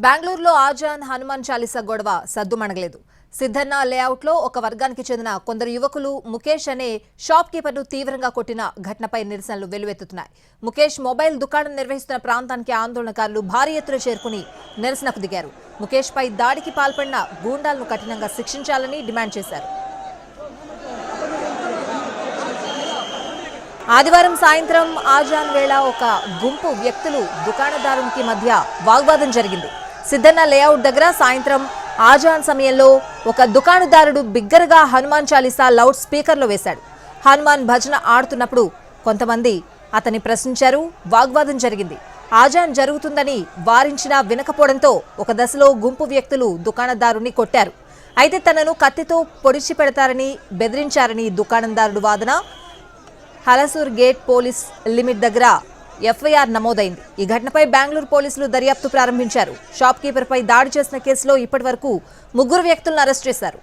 బెంగళూరులో ఆజాన్ హనుమాన్ చాలీసా గొడవ సద్దుమణగలేదు. సిద్ధన్న లేఅవుట్ లో ఒక వర్గానికి చెందిన కొందరు యువకులు ముఖేష్ అనే షాప్ కీపర్ ను తీవ్రంగా కొట్టిన ఘటనపై నిరసనలు వెల్లువెత్తుతున్నాయి. ముఖేష్ మొబైల్ దుకాణం నిర్వహిస్తున్న ప్రాంతానికి ఆందోళనకారులు భారీ ఎత్తున చేరుకుని నిరసనకు దిగారు. ముఖేష్ పై దాడికి పాల్పడిన గూండాలను కఠినంగా శిక్షించాలని డిమాండ్ చేశారు. ఆదివారం సాయంత్రం ఆజాన్ వేళ ఒక గుంపు వ్యక్తులు దుకాణదారునికి మధ్య వాగ్వాదం జరిగింది. సిద్ధన్న లేఅవుట్ దగ్గర సాయంత్రం ఆజాన్ సమయంలో ఒక దుకాణదారుడు బిగ్గరగా హనుమాన్ చాలీసా లౌడ్ స్పీకర్లో వేశాడు. హనుమాన్ భజన ఆడుతున్నప్పుడు కొంతమంది అతన్ని ప్రశ్నించారు. వాగ్వాదం జరిగింది. ఆజాన్ జరుగుతుందని వారించినా వినకపోవడంతో ఒక దశలో గుంపు వ్యక్తులు దుకాణదారుని కొట్టారు. అయితే తనను కత్తితో పొడిచి పెడతారని బెదిరించారని దుకాణదారుడు వాదన. హలసూర్ గేట్ పోలీస్ లిమిట్ దగ్గర ఎఫ్ఐఆర్ నమోదైంది. ఈ ఘటనపై బెంగళూరు పోలీసులు దర్యాప్తు ప్రారంభించారు. షాప్ కీపర్ పై దాడి చేసిన కేసులో ఇప్పటివరకు 3 వ్యక్తులను అరెస్ట్ చేశారు.